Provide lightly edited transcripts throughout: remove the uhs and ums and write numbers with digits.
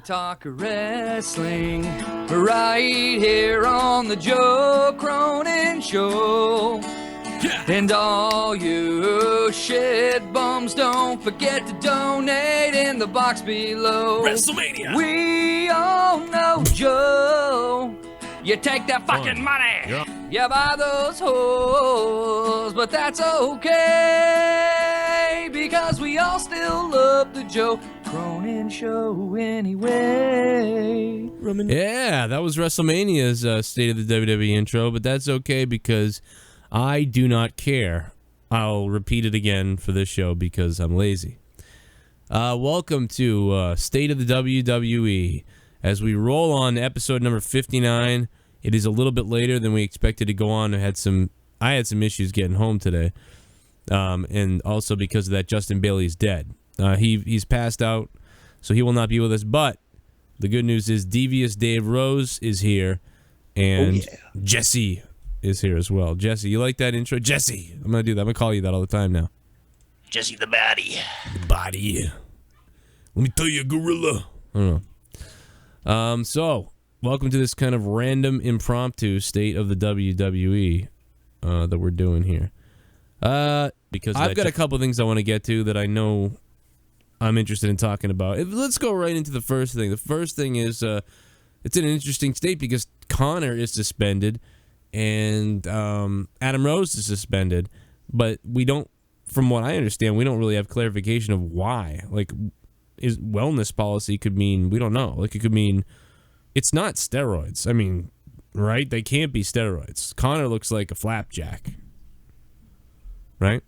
Talk wrestling right here on the Joe Cronin Show. Yeah. And all you shit bums, don't forget to donate in the box below. WrestleMania. We all know Joe. You take that fucking money. You buy those hoes, but that's okay because we all still love the Joe Cronin Show anyway. Yeah, that was WrestleMania's State of the WWE intro, but that's okay because I do not care. I'll repeat it again for this show because I'm lazy. Welcome to State of the WWE. As we roll on to episode number 59, it is a little bit later than we expected to go on. I had some issues getting home today, and also because of that, Justin Bailey's dead. He's passed out, so he will not be with us. But the good news is Devious Dave Rose is here, and Jesse is here as well. Jesse, you like that intro? Jesse, I'm gonna do that. I'm gonna call you that all the time now. Jesse the Body. The Body. Let me tell you, gorilla. I don't know. So welcome to this kind of random, impromptu State of the WWE that we're doing here. Because I've got a couple things I want to get to that I know I'm interested in talking about. Let's go right into the first thing. The first thing is it's an interesting state because Connor is suspended and Adam Rose is suspended, but we don't, from what I understand, we don't really have clarification of why. Like, is wellness policy could mean, we don't know. Like, it could mean it's not steroids. I mean, right? They can't be steroids. Connor looks like a flapjack. Right?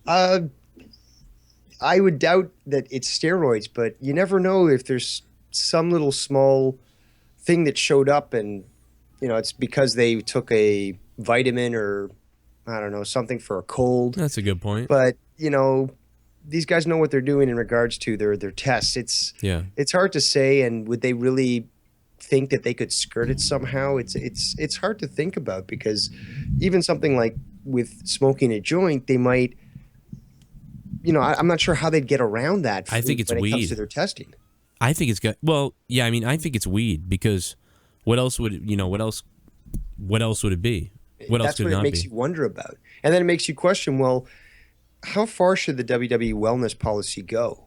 I would doubt that it's steroids, but you never know if there's some little small thing that showed up and, you know, it's because they took a vitamin or, I don't know, something for a cold. That's a good point. But, you know, these guys know what they're doing in regards to their tests. It's hard to say, and would they really think that they could skirt it somehow? It's hard to think about because even something like with smoking a joint, they might, you know, I'm not sure how they'd get around that. I think it's when weed. It comes to their testing. I think it's got, well, yeah, I mean, I think it's weed because what else would it, you know, what else would it be? What else could it not be? That's what it makes you wonder about. And then it makes you question, well, how far should the WWE wellness policy go?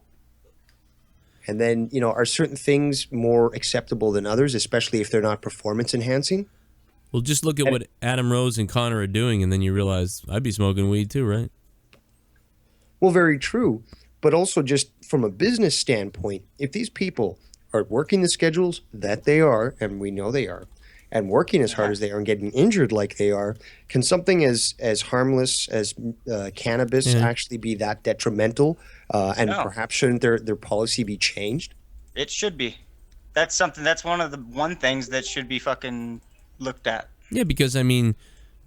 And then, you know, are certain things more acceptable than others, especially if they're not performance enhancing? Well, just look at what Adam Rose and Connor are doing, and then you realize I'd be smoking weed too, right? Well, very true. But also just from a business standpoint, if these people are working the schedules that they are, and we know they are, and working as hard as they are and getting injured like they are, can something as harmless as cannabis actually be that detrimental? And perhaps shouldn't their policy be changed? It should be. That's one of the things that should be fucking looked at. Yeah, because, I mean,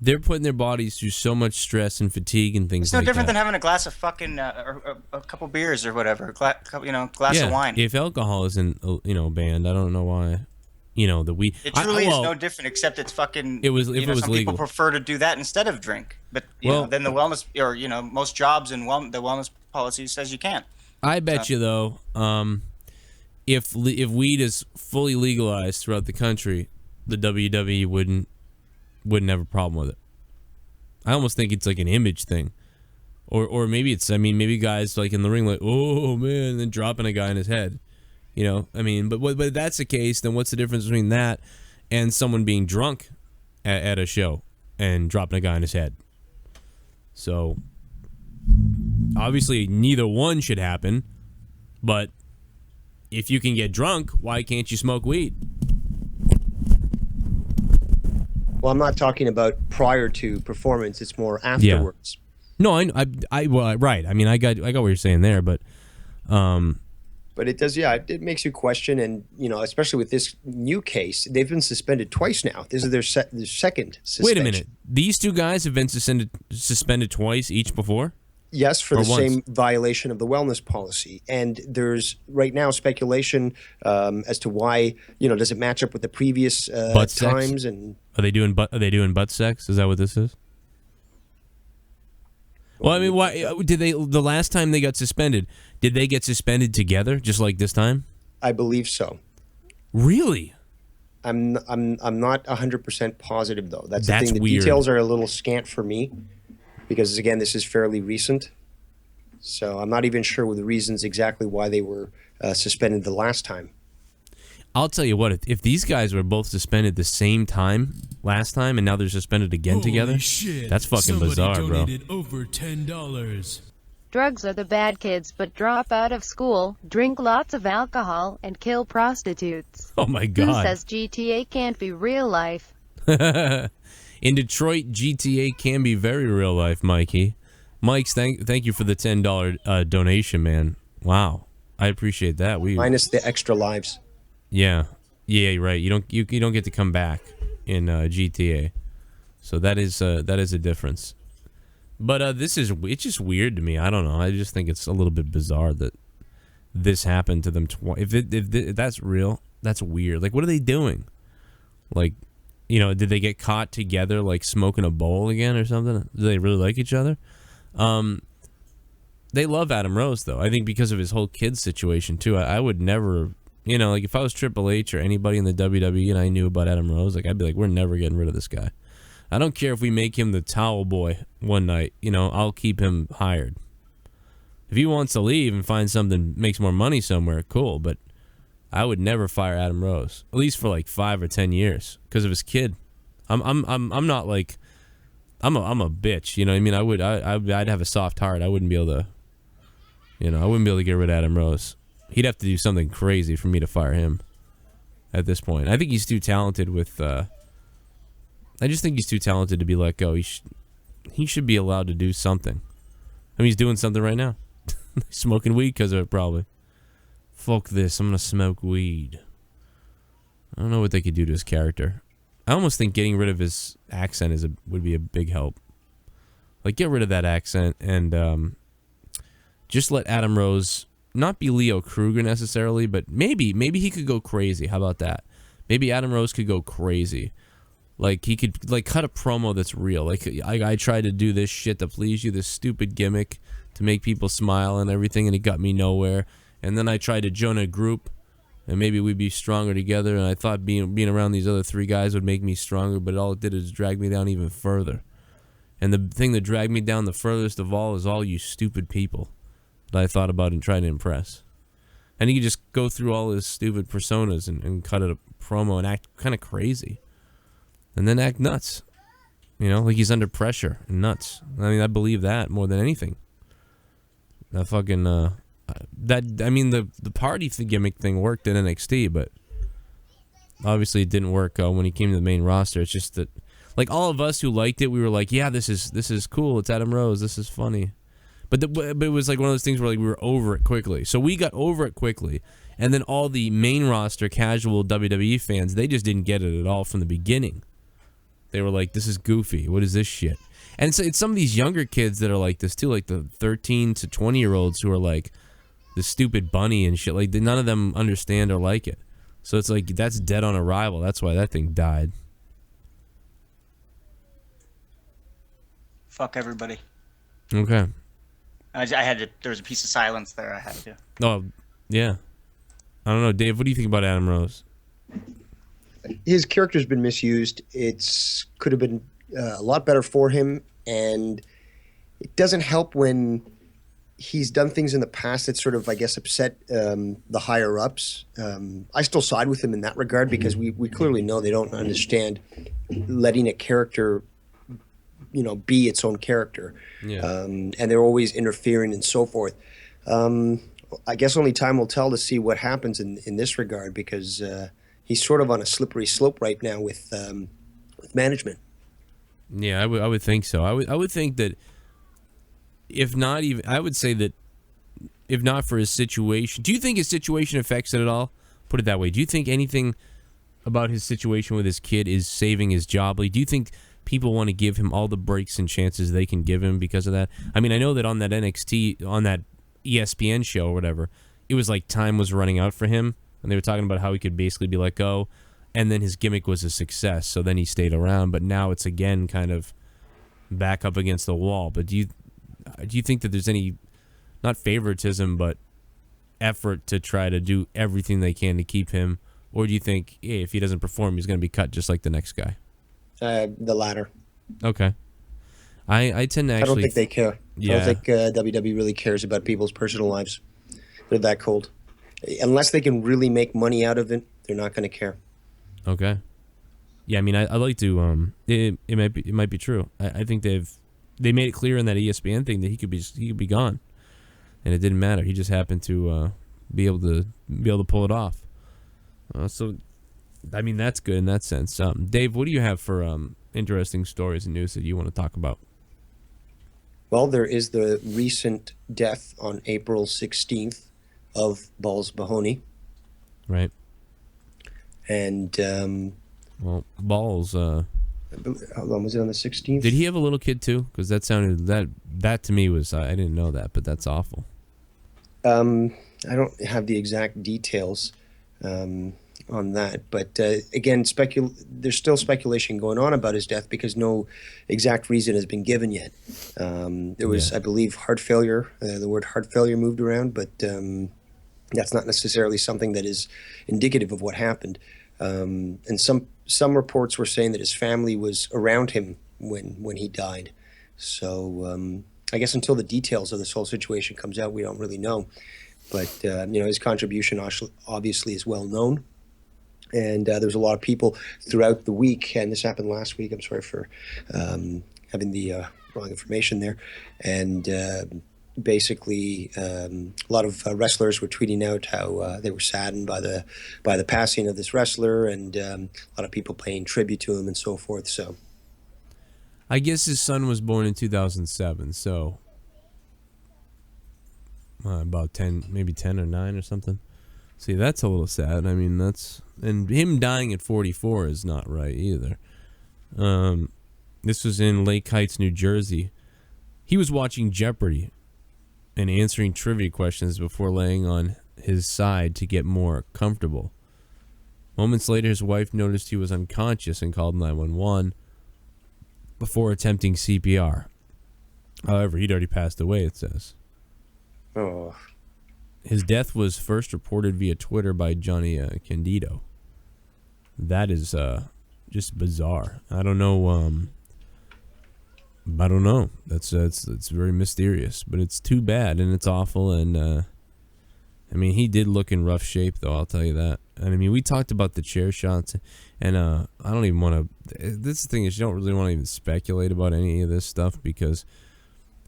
they're putting their bodies through so much stress and fatigue and things like that. It's no different than having a glass of fucking, or a couple beers or whatever, glass of wine. If alcohol isn't, you know, banned, I don't know why. You know, the weed. It truly is no different, except it's fucking. It was some legal. People prefer to do that instead of drink, but you know, then the wellness, or you know, most jobs and the wellness policy says you can't. I bet you though, if weed is fully legalized throughout the country, the WWE wouldn't have a problem with it. I almost think it's like an image thing, or maybe it's. I mean, maybe guys like in the ring like, oh man, and then dropping a guy in his head. You know, I mean, but if that's the case, then what's the difference between that and someone being drunk at a show and dropping a guy on his head? So, obviously, neither one should happen, but if you can get drunk, why can't you smoke weed? Well, I'm not talking about prior to performance. It's more afterwards. Yeah. No, right. I mean, I got what you're saying there, but... But it does, it makes you question, and, you know, especially with this new case, they've been suspended twice now. This is their second suspension. Wait a minute. These two guys have been suspended twice each before? Yes, for the same violation of the wellness policy. And there's right now speculation as to why, you know, does it match up with the previous times? And Are they doing butt sex? Is that what this is? Well, I mean, why did they? The last time they got suspended, did they get suspended together, just like this time? I believe so. Really? I'm not 100% positive though. That's the That's thing. The weird. details are a little scant for me because again, this is fairly recent. So I'm not even sure the reasons exactly why they were suspended the last time. I'll tell you what, if these guys were both suspended the same time last time and now they're suspended again together, that's fucking bizarre, bro. Over $10. Drugs are the bad kids, but drop out of school, drink lots of alcohol, and kill prostitutes. Oh my Who God. says GTA can't be real life? In Detroit, GTA can be very real life, Mikey. Mike's, thank you for the $10 donation, man. Wow. I appreciate that. Minus the extra lives. Yeah, you're right. You don't get to come back in GTA, so that is a difference. But it's just weird to me. I don't know. I just think it's a little bit bizarre that this happened to them twice. If that's real, that's weird. Like, what are they doing? Like, did they get caught together, like smoking a bowl again or something? Do they really like each other? They love Adam Rose though. I think because of his whole kids situation too. I would never. Like if I was Triple H or anybody in the WWE and I knew about Adam Rose, like I'd be like, we're never getting rid of this guy. I don't care if we make him the towel boy one night. I'll keep him hired. If he wants to leave and find something makes more money somewhere, cool. But I would never fire Adam Rose, at least for like 5 or 10 years, because of his kid. I'm not like I'm a bitch. You know what I mean? I'd have a soft heart. I wouldn't be able to. I wouldn't be able to get rid of Adam Rose. He'd have to do something crazy for me to fire him at this point. I think he's too talented with... I just think he's too talented to be let go. He should be allowed to do something. I mean, he's doing something right now. Smoking weed because of it, probably. Fuck this, I'm going to smoke weed. I don't know what they could do to his character. I almost think getting rid of his accent would be a big help. Like, get rid of that accent and just let Adam Rose... not be Leo Kruger necessarily, but maybe he could go crazy. How about that? Maybe Adam Rose could go crazy. Like he could cut a promo that's real. Like I tried to do this shit to please you, this stupid gimmick to make people smile and everything, and it got me nowhere. And then I tried to join a group, and maybe we'd be stronger together. And I thought being around these other 3 guys would make me stronger, but all it did is drag me down even further. And the thing that dragged me down the furthest of all is all you stupid people that I thought about and tried to impress. And he could just go through all his stupid personas and cut a promo and act kind of crazy. And then act nuts. Like he's under pressure and nuts. I mean, I believe that more than anything. That fucking, the party gimmick thing worked in NXT, but obviously it didn't work when he came to the main roster. It's just that, like, all of us who liked it, we were like, yeah, this is cool. It's Adam Rose. This is funny. But it was like one of those things where like we were over it quickly. So we got over it quickly, and then all the main roster casual WWE fans, they just didn't get it at all from the beginning. They were like, "This is goofy. What is this shit?" And so it's some of these younger kids that are like this too, like the 13 to 20-year-olds who are like the stupid bunny and shit. Like none of them understand or like it. So it's like that's dead on arrival. That's why that thing died. Fuck everybody. Okay. I had to. There was a piece of silence there. I had to. Oh, yeah. I don't know, Dave. What do you think about Adam Rose? His character's been misused. Could have been a lot better for him, and it doesn't help when he's done things in the past that sort of, I guess, upset the higher ups. I still side with him in that regard because we clearly know they don't understand letting a character, be its own character. Yeah. And they're always interfering and so forth. I guess only time will tell to see what happens in this regard because he's sort of on a slippery slope right now with management. Yeah, I would think so. I would think that if not even, I would say that if not for his situation, do you think his situation affects it at all? Put it that way. Do you think anything about his situation with his kid is saving his job? Like, do you think people want to give him all the breaks and chances they can give him because of that? I mean, I know that on that NXT, on that ESPN show or whatever, it was like time was running out for him, and they were talking about how he could basically be let go, and then his gimmick was a success, so then he stayed around, but now it's again kind of back up against the wall. But do you think that there's any, not favoritism, but effort to try to do everything they can to keep him? Or do you think, hey, if he doesn't perform, he's going to be cut just like the next guy? The latter. Okay. I tend to actually... I don't think they care. Yeah. I don't think WWE really cares about people's personal lives. They're that cold. Unless they can really make money out of it, they're not going to care. Okay. Yeah, I mean, I like to. It might be true. I think they made it clear in that ESPN thing that he could be gone, and it didn't matter. He just happened to be able to pull it off. So, I mean, that's good in that sense. Dave, what do you have for interesting stories and news that you want to talk about? Well, there is the recent death on April 16th of Balls Mahoney. Right. And well, Balls. how long was it, on the 16th? Did he have a little kid too? Because that sounded that to me was I didn't know that, but that's awful. I don't have the exact details on that, but again, there's still speculation going on about his death because no exact reason has been given yet. There was, I believe, heart failure. The word heart failure moved around, but that's not necessarily something that is indicative of what happened. And some reports were saying that his family was around him when he died. So I guess until the details of this whole situation comes out, we don't really know. But his contribution obviously is well known. And there's a lot of people throughout the week, and this happened last week. I'm sorry for having the wrong information there. And basically, a lot of wrestlers were tweeting out how they were saddened by the passing of this wrestler, and a lot of people paying tribute to him and so forth. So, I guess his son was born in 2007, so about 10, maybe 10 or 9 or something. See, that's a little sad. I mean, and him dying at 44 is not right either. This was in Lake Heights, New Jersey. He was watching Jeopardy and answering trivia questions before laying on his side to get more comfortable. Moments later, his wife noticed he was unconscious and called 911 before attempting CPR. However, he'd already passed away, it says. oh, His death was first reported via Twitter by Johnny Candido. That is just bizarre. I don't know. I don't know. That's very mysterious, but it's too bad and it's awful. And I mean, he did look in rough shape, though. I'll tell you that. And I mean, we talked about the chair shots, and I don't even want to. This thing is, you don't really want to even speculate about any of this stuff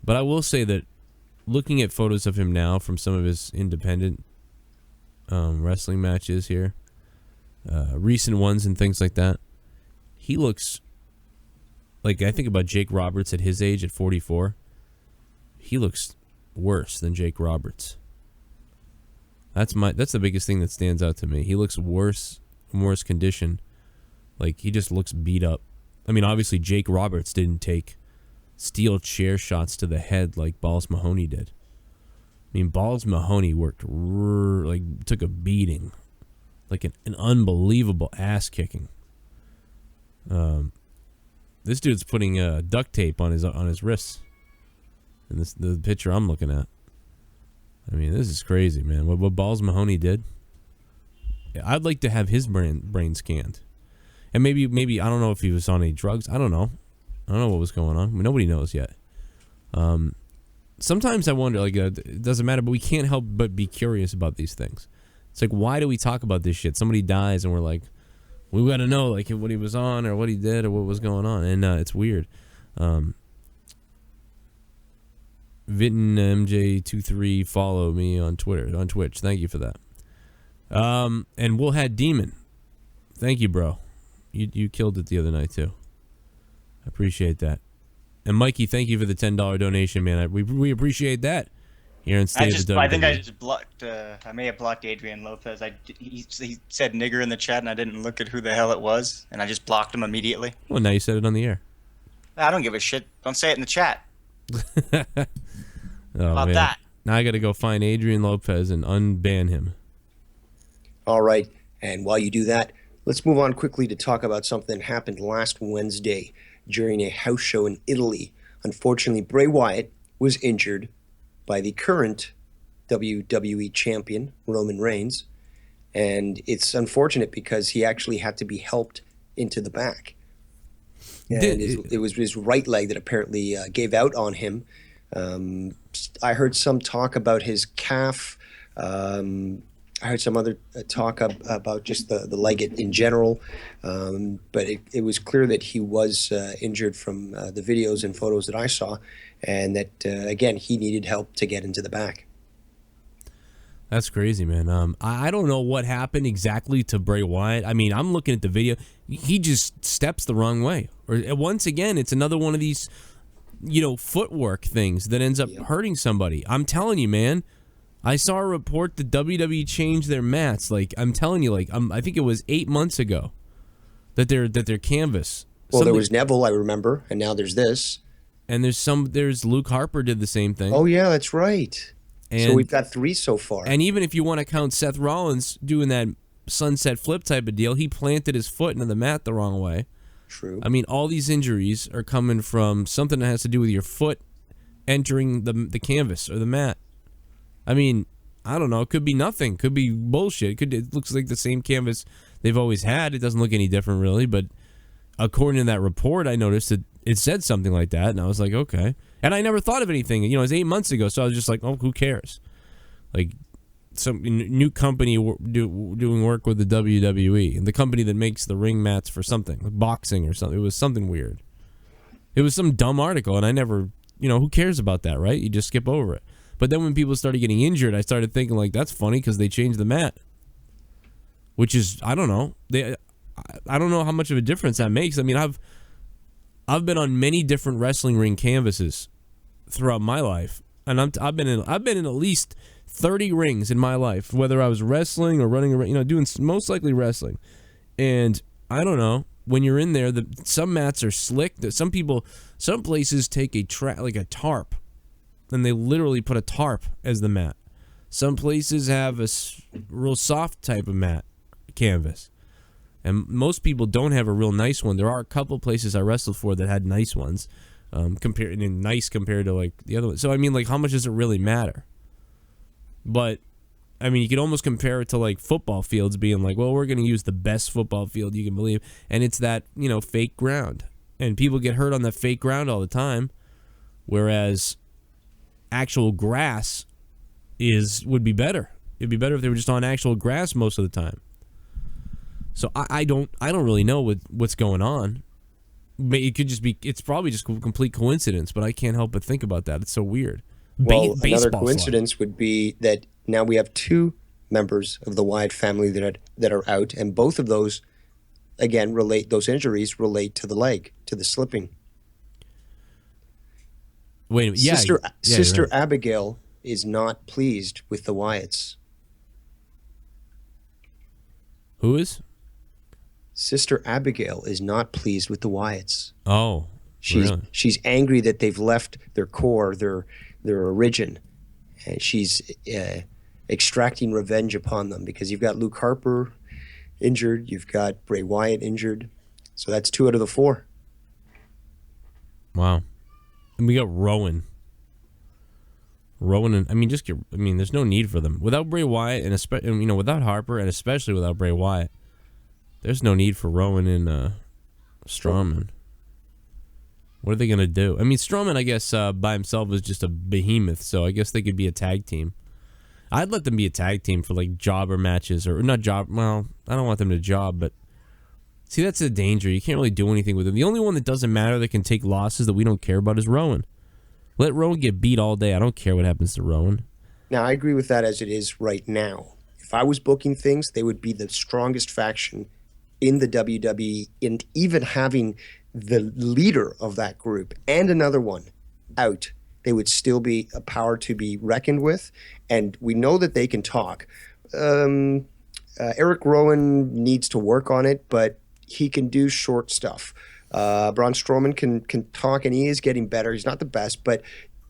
but I will say that looking at photos of him now from some of his independent wrestling matches here, recent ones and things like that, he looks like, I think about Jake Roberts at his age at 44. He looks worse than Jake Roberts. That's the biggest thing that stands out to me. He looks worse condition. Like, he just looks beat up. I mean, obviously Jake Roberts didn't take steel chair shots to the head like Balls Mahoney did. I mean, Balls Mahoney took a beating, like an unbelievable ass kicking. This dude's putting duct tape on his wrists. And the picture I'm looking at. I mean, this is crazy, man. What Balls Mahoney did. I'd like to have his brain scanned, and maybe I don't know if he was on any drugs. I don't know what was going on. I mean, nobody knows yet. Sometimes I wonder, like, it doesn't matter, but we can't help but be curious about these things. It's like, why do we talk about this shit? Somebody dies, and we're like, we got to know, like, what he was on, or what he did, or what was going on, and it's weird. Vitten MJ23, follow me on Twitch. Thank you for that. And We'll Had Demon. Thank you, bro. You killed it the other night too. I appreciate that. And Mikey, thank you for the $10 donation, man. We appreciate that. Here in State of the WWE. I think I just blocked. I may have blocked Adrian Lopez. He said nigger in the chat, and I didn't look at who the hell it was, and I just blocked him immediately. Well, now you said it on the air. I don't give a shit. Don't say it in the chat. About that. Now I got to go find Adrian Lopez and unban him. all right. And while you do that, let's move on quickly to talk about something that happened last Wednesday during a house show in Italy. Unfortunately, Bray Wyatt was injured by the current WWE champion, Roman Reigns. And it's unfortunate because he actually had to be helped into the back. And it was his right leg that apparently gave out on him. I heard some talk about his calf. I heard some other talk about just the leg in general. But it was clear that he was injured from the videos and photos that I saw. And that, again, he needed help to get into the back. That's crazy, man. I don't know what happened exactly to Bray Wyatt. I mean, I'm looking at the video. He just steps the wrong way. Or once again, it's another one of these, footwork things that ends up hurting somebody. I'm telling you, man. I saw a report that WWE changed their mats. Like, I'm telling you, I think it was 8 months ago that their canvas. Well, there was Neville, I remember, and now there's this. And there's Luke Harper did the same thing. Oh yeah, that's right. So we've got 3 so far. And even if you want to count Seth Rollins doing that sunset flip type of deal, he planted his foot into the mat the wrong way. True. I mean, all these injuries are coming from something that has to do with your foot entering the canvas or the mat. I mean, I don't know. It could be nothing. Could be bullshit. It looks like the same canvas they've always had. It doesn't look any different, really. But according to that report, I noticed that it said something like that, and I was like, okay. And I never thought of anything. It was 8 months ago, so I was just like, oh, who cares? Like, some new company doing work with the WWE, and the company that makes the ring mats for something, like boxing or something. It was something weird. It was some dumb article, and I never, who cares about that, right? You just skip over it. But then when people started getting injured, I started thinking, like, that's funny because they changed the mat. Which is, I don't know. I don't know how much of a difference that makes. I mean, I've been on many different wrestling ring canvases throughout my life, and I've been in at least 30 rings in my life, whether I was wrestling or running around, doing most likely wrestling. And I don't know, when you're in there, some mats are slick. Some places take a tarp, and they literally put a tarp as the mat. Some places have a real soft type of mat canvas. And most people don't have a real nice one. There are a couple places I wrestled for that had nice ones, compared to like the other ones. So I mean, like, how much does it really matter? But I mean, you could almost compare it to like football fields being like, well, we're going to use the best football field you can believe, and it's that fake ground, and people get hurt on that fake ground all the time, whereas actual grass would be better. It'd be better if they were just on actual grass most of the time. So I don't really know what's going on. It could just be, it's probably just a complete coincidence, but I can't help but think about that. It's so weird. Well, another coincidence would be that now we have 2 members of the Wyatt family that are out, and both of those, again, those injuries relate to the leg, to the slipping. Wait a minute. Sister right. Abigail is not pleased with the Wyatts. Who is? Sister Abigail is not pleased with the Wyatts. Oh, really? She's angry that they've left their core, their origin, and she's extracting revenge upon them because you've got Luke Harper injured, you've got Bray Wyatt injured, so that's 2 out of the 4. Wow, and we got Rowan. And there's no need for them without Bray Wyatt, and without Harper, and especially without Bray Wyatt. There's no need for Rowan and Strowman. What are they going to do? I mean, Strowman, I guess, by himself is just a behemoth, so I guess they could be a tag team. I'd let them be a tag team for, like, jobber matches, or not job, well, I don't want them to job, but see, that's the danger. You can't really do anything with them. The only one that doesn't matter that can take losses that we don't care about is Rowan. Let Rowan get beat all day. I don't care what happens to Rowan. Now, I agree with that as it is right now. If I was booking things, they would be the strongest faction in the WWE, and even having the leader of that group and another one out, they would still be a power to be reckoned with, and we know that they can talk. Eric Rowan needs to work on it, but he can do short stuff. Braun Strowman can talk, and he is getting better. He's not the best, but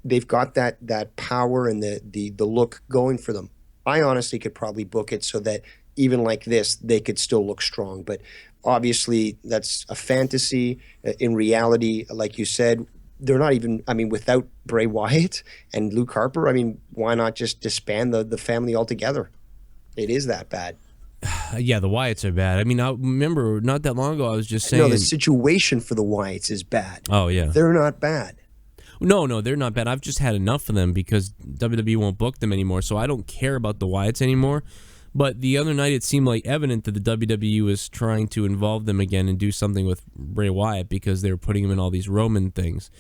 they've got that power and the look going for them. I honestly could probably book it so that even like this, they could still look strong. But obviously, that's a fantasy. In reality, like you said, they're not even, I mean, without Bray Wyatt and Luke Harper, I mean, why not just disband the family altogether? It is that bad. Yeah, the Wyatts are bad. I mean, I remember not that long ago I was just saying. No, the situation for the Wyatts is bad. Oh, yeah. They're not bad. No, they're not bad. I've just had enough of them because WWE won't book them anymore, so I don't care about the Wyatts anymore. But the other night it seemed like evident that the WWE was trying to involve them again and do something with Bray Wyatt because they were putting him in all these Roman things,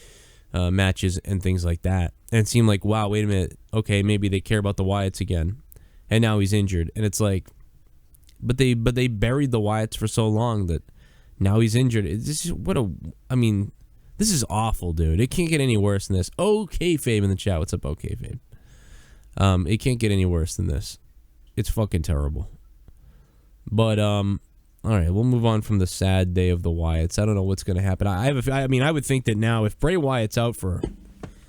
matches and things like that. And it seemed like, wow, wait a minute. Okay, maybe they care about the Wyatts again. And now he's injured. And it's like, but they buried the Wyatts for so long that now he's injured. This is awful, dude. It can't get any worse than this. Okay, Fabe in the chat. What's up, okay, Fabe? It can't get any worse than this. It's fucking terrible. But all right, we'll move on from the sad day of the Wyatts. I don't know what's going to happen. I would think that now if Bray Wyatt's out for,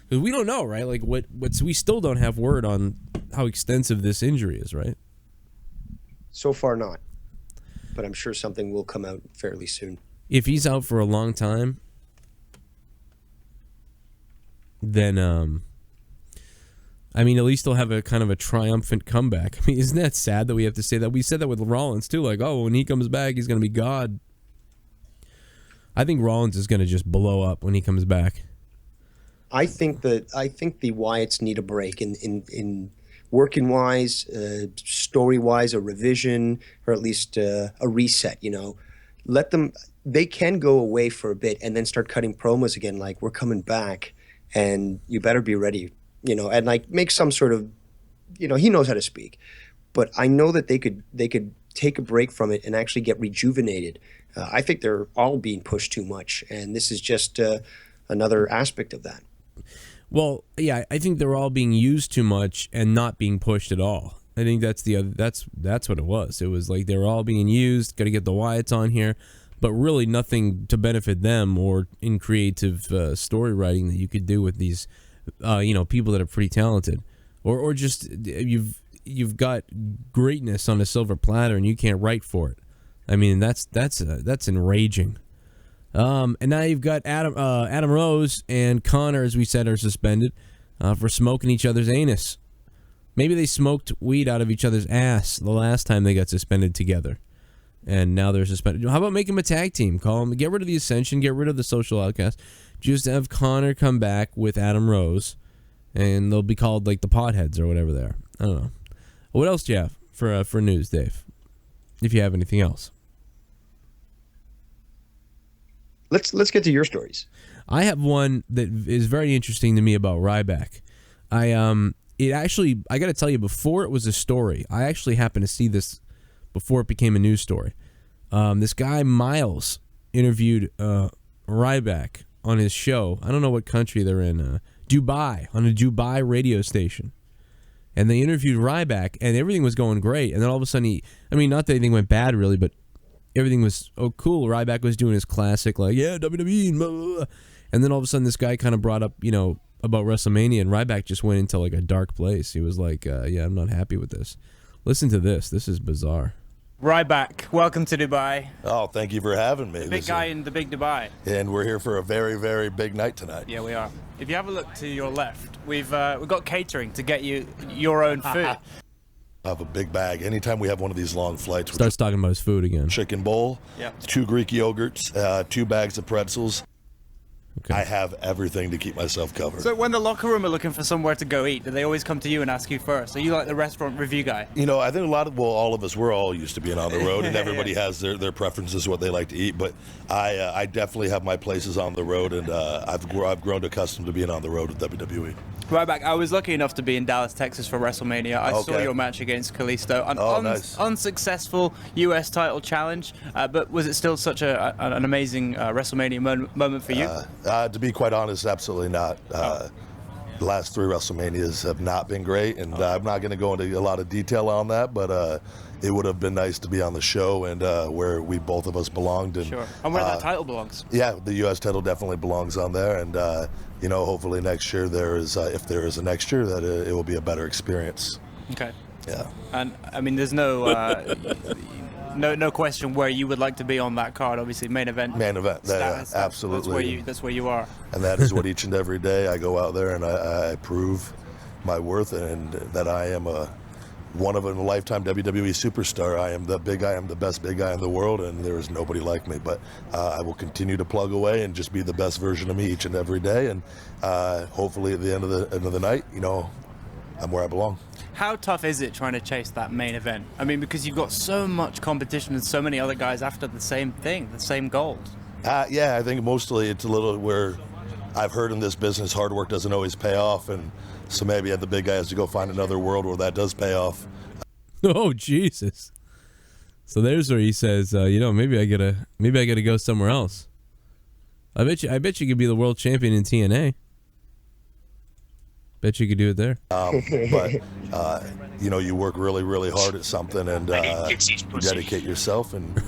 because we don't know, right? Like we still don't have word on how extensive this injury is, right? So far, not. But I'm sure something will come out fairly soon. If he's out for a long time, then at least they'll have a kind of a triumphant comeback. I mean, isn't that sad that we have to say that? We said that with Rollins too, like, oh, when he comes back, he's going to be God. I think Rollins is going to just blow up when he comes back. I think the Wyatts need a break in working wise, story wise, a revision, or at least a reset. Let them. They can go away for a bit and then start cutting promos again. Like, we're coming back, and you better be ready. And like make some sort of, he knows how to speak, but I know that they could take a break from it and actually get rejuvenated. I think they're all being pushed too much, and this is just another aspect of that. Well, yeah, I think they're all being used too much and not being pushed at all. I think that's what it was. It was like they were all being used. Got to get the Wyatts on here, but really nothing to benefit them or in creative story writing that you could do with these. People that are pretty talented, or just you've got greatness on a silver platter and you can't write for it. I mean, that's enraging. And now you've got Adam Rose and Connor, as we said, are suspended for smoking each other's anus. Maybe they smoked weed out of each other's ass the last time they got suspended together, and now they're suspended. How about making them a tag team? Call them, get rid of the Ascension, get rid of the Social Outcast. Just have Connor come back with Adam Rose, and they'll be called like the Potheads or whatever they are. I don't know. What else do you have for news, Dave? If you have anything else, let's get to your stories. I have one that is very interesting to me about Ryback. I got to tell you, before it was a story, I actually happened to see this before it became a news story. This guy Miles interviewed Ryback on his show. I don't know what country they're in. Dubai, on a Dubai radio station. And they interviewed Ryback, and everything was going great. And then all of a sudden not that anything went bad really, but everything was, cool. Ryback was doing his classic, like, yeah, WWE, blah, blah, blah. And then all of a sudden this guy kind of brought up, about WrestleMania, and Ryback just went into like a dark place. He was like, yeah, I'm not happy with this. Listen to this. This is bizarre. Ryback, welcome to Dubai. Oh, thank you for having me. The big guy in the big Dubai. And we're here for a very, very big night tonight. Yeah, we are. If you have a look to your left, we've got catering to get you your own food. I have a big bag. Anytime we have one of these long flights. Starts talking about his food again. Chicken bowl, yep. 2 Greek yogurts, 2 bags of pretzels. Okay. I have everything to keep myself covered. So when the locker room are looking for somewhere to go eat, do they always come to you and ask you first? Are you like the restaurant review guy? I think all of us, we're all used to being on the road, and everybody has their preferences, what they like to eat. But I definitely have my places on the road, and I've grown accustomed to being on the road with WWE. Ryback, I was lucky enough to be in Dallas, Texas for WrestleMania. I saw your match against Kalisto. An nice. Unsuccessful U.S. title challenge, but was it still such an amazing WrestleMania moment for you? To be quite honest, absolutely not. The last 3 WrestleManias have not been great, and I'm not going to go into a lot of detail on that, but it would have been nice to be on the show and where we both of us belonged. And, sure. And where that title belongs. Yeah, the U.S. title definitely belongs on there, and hopefully next year if there is a next year, that it will be a better experience. Okay. Yeah. And there's no no question where you would like to be on that card. Obviously, main event. Main event, Status, absolutely. That's where you are. And that is what each and every day I go out there and I prove my worth and that I am one of a lifetime WWE superstar. I am the best big guy in the world, and there is nobody like me. But I will continue to plug away and just be the best version of me each and every day. And hopefully at the end of the night, I'm where I belong. How tough is it trying to chase that main event? I mean, because you've got so much competition and so many other guys after the same thing, the same goals. Yeah, I think mostly it's a little where I've heard in this business hard work doesn't always pay off, and so maybe the big guy has to go find another world where that does pay off. Oh, Jesus. So there's where he says, maybe I gotta go somewhere else. I bet you could be the world champion in TNA. Bet you could do it there. But you work really, really hard at something, and you dedicate yourself, and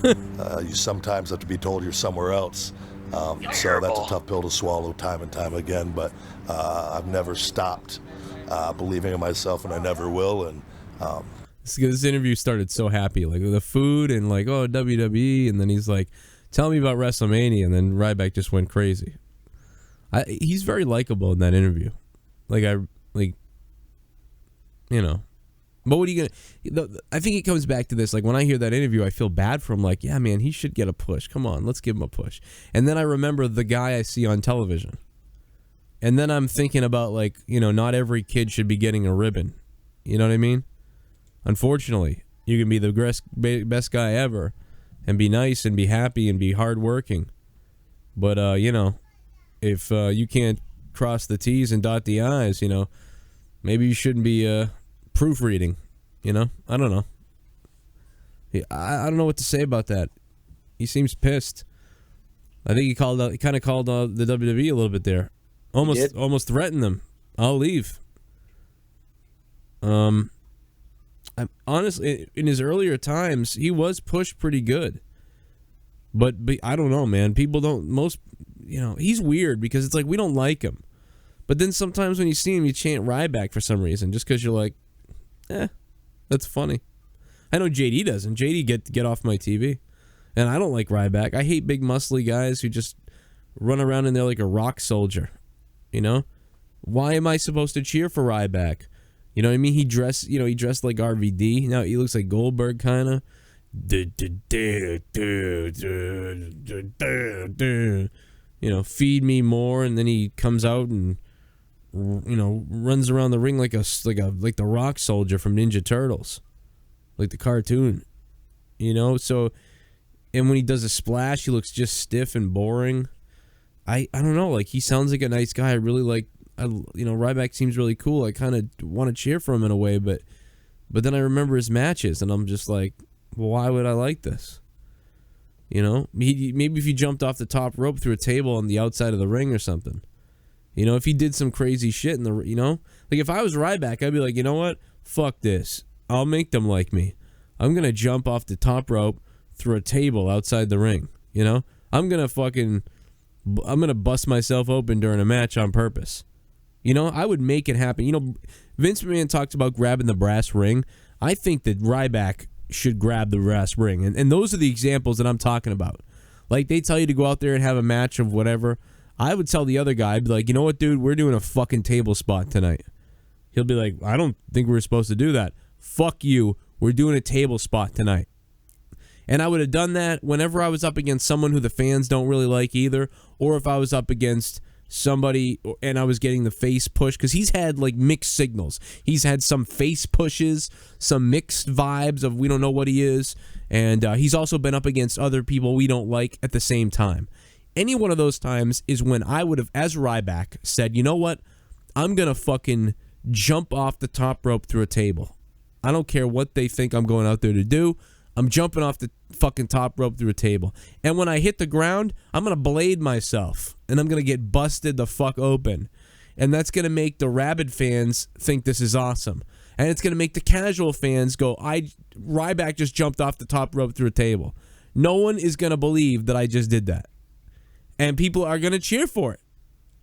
you sometimes have to be told you're somewhere else. So that's a tough pill to swallow time and time again. But I've never stopped believing in myself, and I never will. And this interview started so happy, like the food and like, oh, WWE, and then he's like, tell me about WrestleMania, and then Ryback just went crazy. He's very likable in that interview. But what are you gonna? I think it comes back to this. Like when I hear that interview, I feel bad for him. Like, yeah, man, he should get a push. Come on, let's give him a push. And then I remember the guy I see on television, and then I'm thinking about not every kid should be getting a ribbon. You know what I mean? Unfortunately, you can be the best guy ever, and be nice and be happy and be hardworking, but if you can't cross the T's and dot the I's, maybe you shouldn't be proofreading. I don't know. I don't know what to say about that. He seems pissed. I think he kind of called the WWE a little bit there. Almost threatened them. I'll leave. Honestly, in his earlier times, he was pushed pretty good. But I don't know, man. People don't he's weird because it's like we don't like him. But then sometimes when you see him, you chant Ryback for some reason, just because you're like, that's funny. I know JD doesn't. JD get off my TV. And I don't like Ryback. I hate big muscly guys who just run around in there like a rock soldier. Why am I supposed to cheer for Ryback? You know what I mean? He dressed like RVD. Now he looks like Goldberg kind of. Feed me more, and then he comes out and runs around the ring like the rock soldier from Ninja Turtles, like the cartoon. So, and when he does a splash, he looks just stiff and boring. I don't know, like he sounds like a nice guy. I really like Ryback seems really cool. I kind of want to cheer for him in a way, but then I remember his matches and I'm just like, well, why would I like this? Maybe if he jumped off the top rope through a table on the outside of the ring or something. If he did some crazy shit in the, like if I was Ryback, I'd be like, you know what? Fuck this. I'll make them like me. I'm going to jump off the top rope through a table outside the ring. I'm going to bust myself open during a match on purpose. I would make it happen. Vince McMahon talked about grabbing the brass ring. I think that Ryback should grab the brass ring. And those are the examples that I'm talking about. Like they tell you to go out there and have a match of whatever. I would tell the other guy, I'd be like, you know what, dude, we're doing a fucking table spot tonight. He'll be like, I don't think we're supposed to do that. Fuck you. We're doing a table spot tonight. And I would have done that whenever I was up against someone who the fans don't really like either, or if I was up against somebody and I was getting the face push, because he's had like mixed signals. He's had some face pushes, some mixed vibes of we don't know what he is, and he's also been up against other people we don't like at the same time. Any one of those times is when I would have, as Ryback, said, you know what? I'm going to fucking jump off the top rope through a table. I don't care what they think I'm going out there to do. I'm jumping off the fucking top rope through a table. And when I hit the ground, I'm going to blade myself. And I'm going to get busted the fuck open. And that's going to make the rabid fans think this is awesome. And it's going to make the casual fans go, Ryback just jumped off the top rope through a table. No one is going to believe that I just did that. And people are going to cheer for it.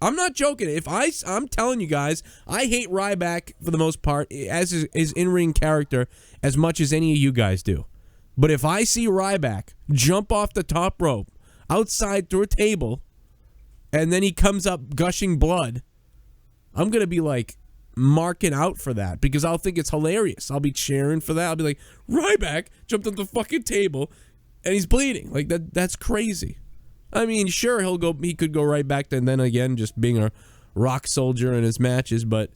I'm not joking. I'm telling you guys, I hate Ryback for the most part as his in-ring character as much as any of you guys do. But if I see Ryback jump off the top rope outside through a table, and then he comes up gushing blood, I'm going to be like marking out for that because I'll think it's hilarious. I'll be cheering for that. I'll be like, Ryback jumped on the fucking table and he's bleeding. Like that's crazy. I mean, sure, he could go right back to, and then again, just being a rock soldier in his matches, but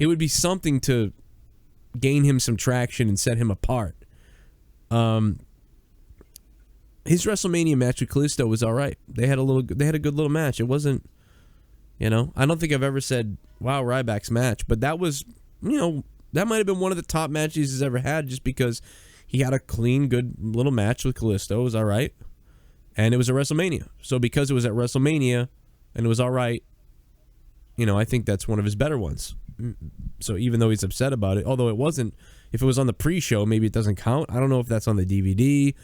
it would be something to gain him some traction and set him apart. His WrestleMania match with Kalisto was all right. They had a good little match. It wasn't, I don't think I've ever said, wow, Ryback's match, but that was, that might have been one of the top matches he's ever had just because he had a clean, good little match with Kalisto. It was all right. And it was at WrestleMania. So because it was at WrestleMania and it was all right, I think that's one of his better ones. So even though he's upset about it, although it wasn't, if it was on the pre-show, maybe it doesn't count. I don't know if that's on the DVD.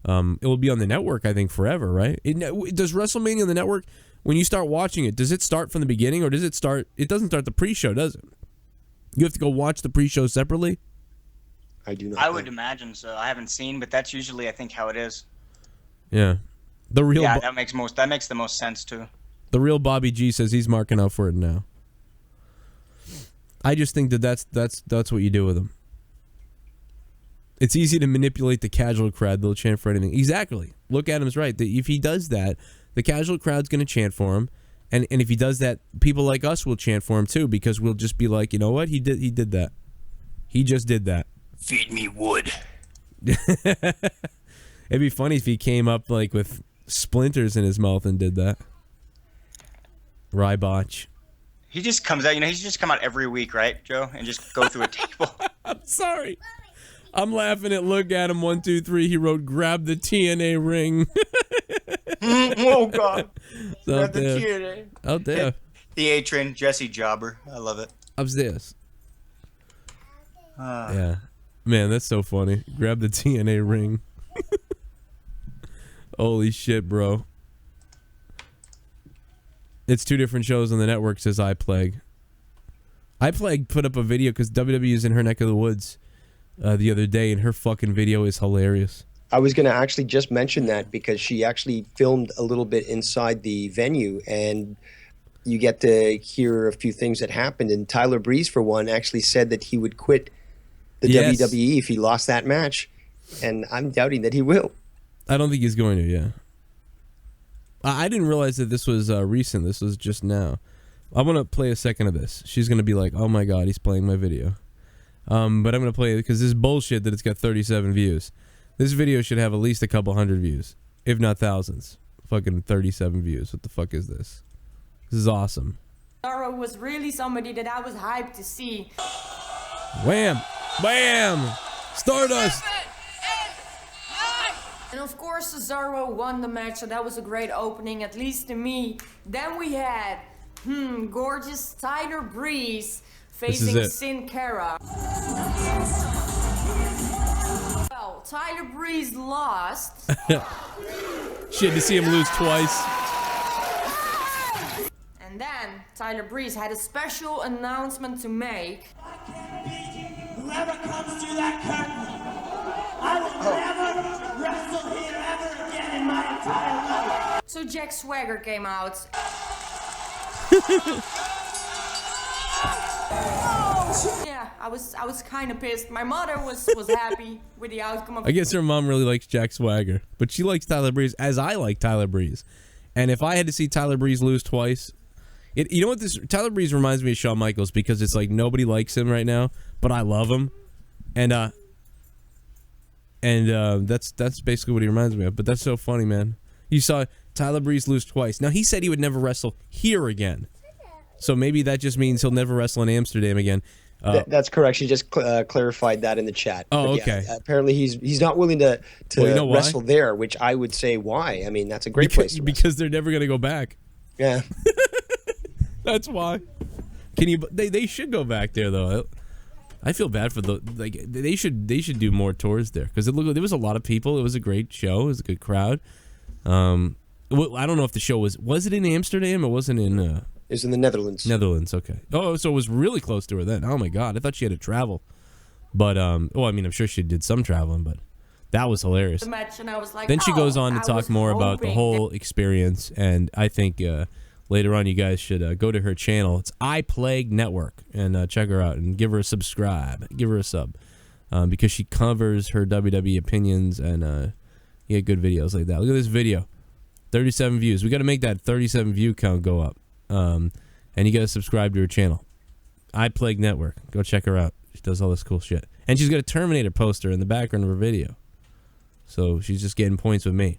It will be on the network, I think, forever, right? Does WrestleMania on the network, when you start watching it, does it start from the beginning or does it start? It doesn't start the pre-show, does it? You have to go watch the pre-show separately? I do not. I would imagine so. I haven't seen, but that's usually, I think, how it is. Yeah. That makes the most sense too. The real Bobby G says he's marking out for it now. I just think that's what you do with him. It's easy to manipulate the casual crowd. They'll chant for anything. Exactly. Look, Adam's right. If he does that, the casual crowd's going to chant for him. And if he does that, people like us will chant for him too because we'll just be like, you know what? He did that. He just did that. Feed me wood. It'd be funny if he came up like with splinters in his mouth and did that. Rybotch. He just comes out, he's just come out every week, right, Joe? And just go through a table. I'm sorry. I'm laughing at look at him 1, 2, 3. He wrote grab the TNA ring. Oh God. Out there. TNA. Out there. The A-Train, Jesse Jobber. I love it. Upstairs. Yeah. Man, that's so funny. Grab the TNA ring. Holy shit, bro. It's 2 different shows on the network, says iPlague. iPlague put up a video because WWE is in her neck of the woods the other day, and her fucking video is hilarious. I was going to actually just mention that because she actually filmed a little bit inside the venue, and you get to hear a few things that happened. And Tyler Breeze, for one, actually said that he would quit the WWE if he lost that match, and I'm doubting that he will. I don't think he's going to, yeah. I didn't realize that this was recent. This was just now. I want to play a second of this. She's going to be like, oh my God, he's playing my video. But I'm going to play it because this is bullshit that it's got 37 views. This video should have at least a couple hundred views, if not thousands. Fucking 37 views. What the fuck is this? This is awesome. Cesaro was really somebody that I was hyped to see. Wham! Bam! Stardust! And of course Cesaro won the match, so that was a great opening, at least to me. Then we had, gorgeous Tyler Breeze facing Sin Cara. Well, Tyler Breeze lost. Shit, to see him lose twice. And then Tyler Breeze had a special announcement to make. Whoever comes through that curtain, I will never wrestle here ever again in my entire life. So Jack Swagger came out. Yeah, I was kind of pissed. My mother was happy with the outcome of. I guess her mom really likes Jack Swagger, but she likes Tyler Breeze as I like Tyler Breeze. And if I had to see Tyler Breeze lose twice, you know what Tyler Breeze reminds me of Shawn Michaels because it's like nobody likes him right now, but I love him, and that's basically what he reminds me of. But that's so funny, man. You saw Tyler Breeze lose twice. Now he said he would never wrestle here again, so maybe that just means he'll never wrestle in Amsterdam again. That's correct. She just clarified that in the chat. Oh, but okay. Yeah, apparently he's not willing to Well, you know wrestle there, which I would say why. I mean, that's a great place to wrestle. Because they're never gonna go back. Yeah. That's why. Can you? They should go back there though. I feel bad for they should do more tours there because there was a lot of people. It was a great show. It was a good crowd. I don't know if the show was it in Amsterdam or wasn't in. It was in the Netherlands. Netherlands, okay. Oh, so it was really close to her then. Oh my God, I thought she had to travel. But I mean, I'm sure she did some traveling, but That was hilarious. the match, and I was like, Then she goes on to I talk was more about the hoping whole experience, and I think later on you guys should go to her channel. It's iPlague Network, and check her out and give her a subscribe, give her a sub, because she covers her WWE opinions and you get good videos like that. Look at this video, 37 views. We got to make that 37 view count go up, and you got to subscribe to her channel, iPlague Network. Go check her out. She does all this cool shit, and she's got a Terminator poster in the background of her video. So she's just getting points with me.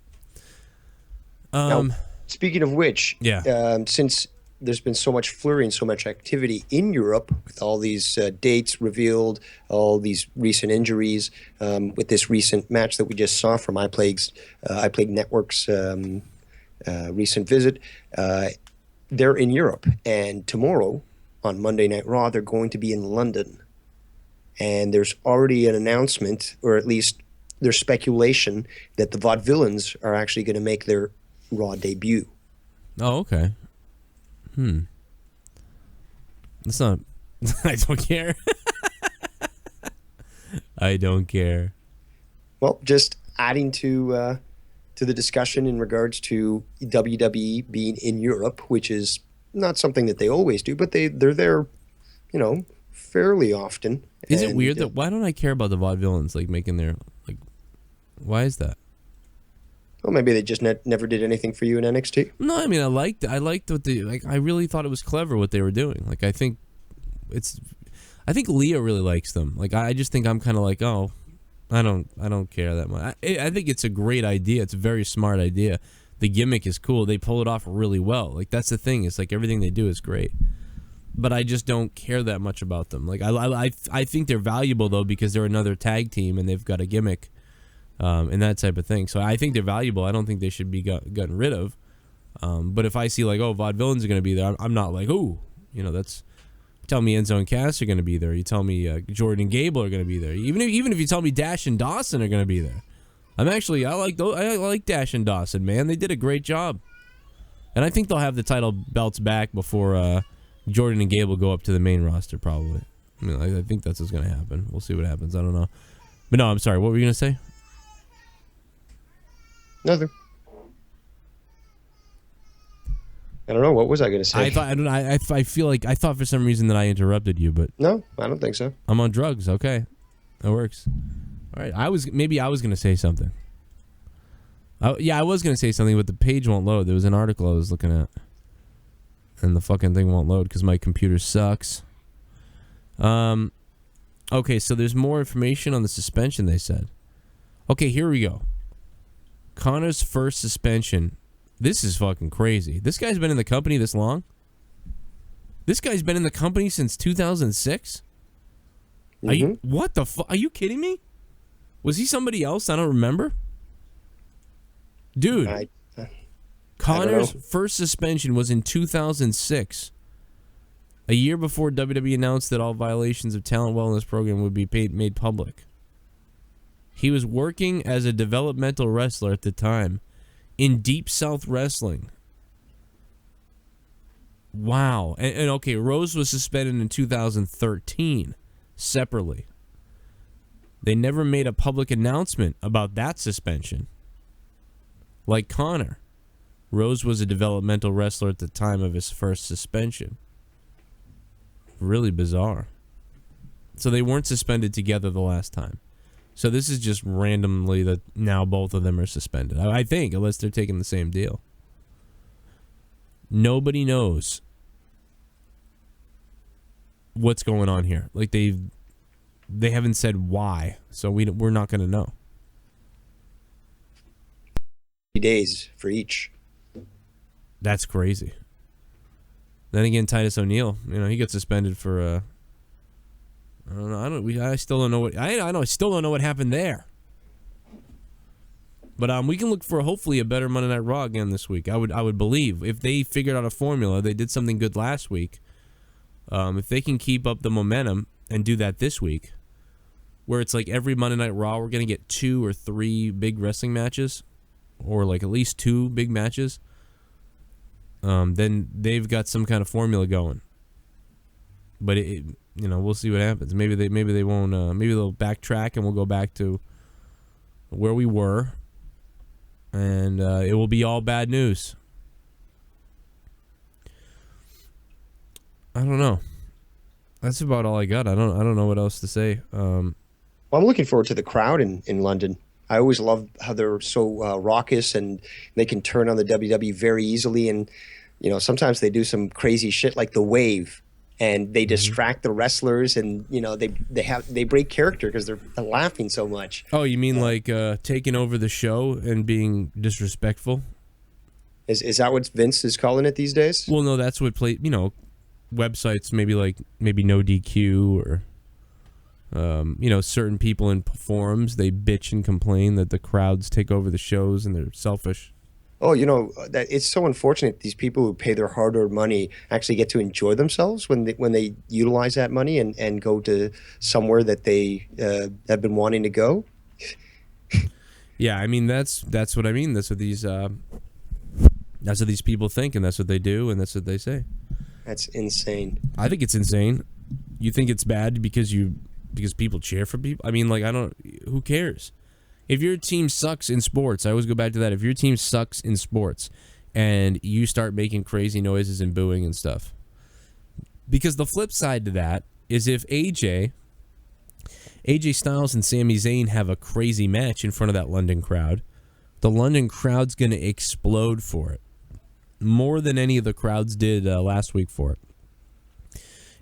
Now, speaking of which, yeah. Since there's been so much flurry and so much activity in Europe with all these dates revealed, all these recent injuries, with this recent match that we just saw from iPlague Network's recent visit, they're in Europe. And tomorrow, on Monday Night Raw, they're going to be in London. And there's already an announcement, or at least there's speculation, that the Vaudevillains are actually going to make their Raw debut. Oh, okay. That's not... I don't care. I don't care. Well, just adding to the discussion in regards to WWE being in Europe, which is not something that they always do, but they're there, you know, fairly often. Is it weird that... Why don't I care about the Vaudevillains, like, making their... like? Why is that? Well, maybe they just never did anything for you in NXT. No, I mean, I liked what they, like, I really thought it was clever what they were doing. Like, I think Leah really likes them. Like, I just think I'm kind of like, oh, I don't care that much. I think it's a great idea. It's a very smart idea. The gimmick is cool. They pull it off really well. Like, that's the thing. It's like everything they do is great. But I just don't care that much about them. Like, I think they're valuable though, because they're another tag team and they've got a gimmick. And that type of thing. So I think they're valuable. I don't think they should be gotten rid of. But if I see like, oh, Vaudevillains are going to be there, I'm not like, oh, you know, that's... Tell me Enzo and Cass are going to be there. You tell me Jordan and Gable are going to be there. Even if you tell me Dash and Dawson are going to be there. I like Dash and Dawson, man. They did a great job. And I think they'll have the title belts back before Jordan and Gable go up to the main roster, probably. I mean, I think that's what's going to happen. We'll see what happens. I don't know. But no, I'm sorry. What were you going to say? Nothing. I don't know. What was I going to say? I feel like I thought for some reason that I interrupted you, but no, I don't think so. I'm on drugs. Okay, that works. All right. I was going to say something. I was going to say something, but the page won't load. There was an article I was looking at, and the fucking thing won't load because my computer sucks. Okay, so there's more information on the suspension. They said. Okay, here we go. Connor's first suspension. This is fucking crazy. This guy's been in the company this long? This guy's been in the company since 2006? Mm-hmm. What the fuck? Are you kidding me? Was he somebody else? I don't remember. Dude, Connor's first suspension was in 2006. A year before WWE announced that all violations of talent wellness program would be made public. He was working as a developmental wrestler at the time in Deep South Wrestling. Wow. And okay, Rose was suspended in 2013 separately. They never made a public announcement about that suspension. Like Connor, Rose was a developmental wrestler at the time of his first suspension. Really bizarre. So they weren't suspended together the last time. So this is just randomly that now both of them are suspended. I think, unless they're taking the same deal. Nobody knows what's going on here. Like they haven't said why, so we're not going to know. Days for each. That's crazy. Then again, Titus O'Neil, he got suspended for I don't know. I still don't know what I still don't know what happened there. But we can look for hopefully a better Monday Night Raw again this week. I would believe if they figured out a formula. They did something good last week. If they can keep up the momentum and do that this week, where it's like every Monday Night Raw we're gonna get 2 or 3 big wrestling matches, or like at least 2 big matches. Then they've got some kind of formula going. But we'll see what happens. Maybe they won't. Maybe they'll backtrack and we'll go back to where we were, and it will be all bad news. I don't know. That's about all I got. I don't know what else to say. Well, I'm looking forward to the crowd in London. I always love how they're so raucous and they can turn on the WWE very easily. And, you know, sometimes they do some crazy shit like the wave and they distract the wrestlers and, you know, they break character because they're laughing so much. Oh, you mean like taking over the show and being disrespectful? Is that what Vince is calling it these days? Well, no, that's what websites maybe No DQ or certain people in forums, they bitch and complain that the crowds take over the shows and they're selfish. Oh, you know, that it's so unfortunate these people who pay their hard-earned money actually get to enjoy themselves when they utilize that money and go to somewhere that they have been wanting to go. Yeah, I mean that's what I mean. That's what these people think, and that's what they do, and that's what they say. That's insane. I think it's insane. You think it's bad because people cheer for people? I mean, like, who cares? If your team sucks in sports, I always go back to that. If your team sucks in sports and you start making crazy noises and booing and stuff. Because the flip side to that is if AJ Styles and Sami Zayn have a crazy match in front of that London crowd, the London crowd's going to explode for it. More than any of the crowds did last week for it.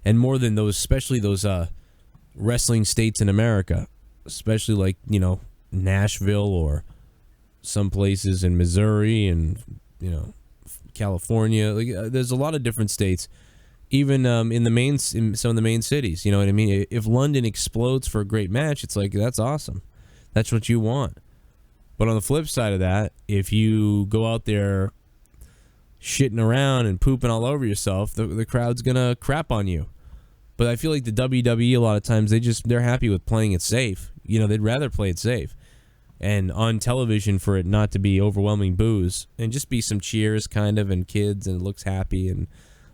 And more than those, especially those wrestling states in America, especially like, Nashville or some places in Missouri and, California. Like, there's a lot of different states, even in some of the main cities. You know what I mean? If London explodes for a great match, it's like, that's awesome. That's what you want. But on the flip side of that, if you go out there shitting around and pooping all over yourself, the crowd's gonna crap on you. But I feel like the WWE a lot of times they're happy with playing it safe. They'd rather play it safe and on television for it not to be overwhelming boos and just be some cheers kind of and kids and it looks happy and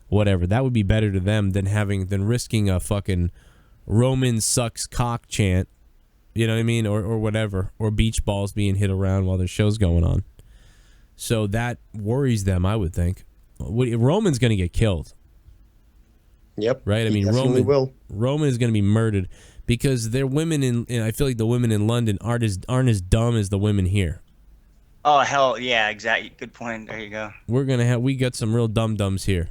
whatever. That would be better to them than risking a fucking Roman sucks cock chant, you know what I mean, or whatever, or beach balls being hit around while their show's going on. So that worries them, I would think. Roman's going to get killed. Yep. Right? I mean, Roman is going to be murdered because they're women I feel like the women in London aren't as dumb as the women here. Oh, hell, yeah, exactly. Good point. There you go. We got some real dum-dums here.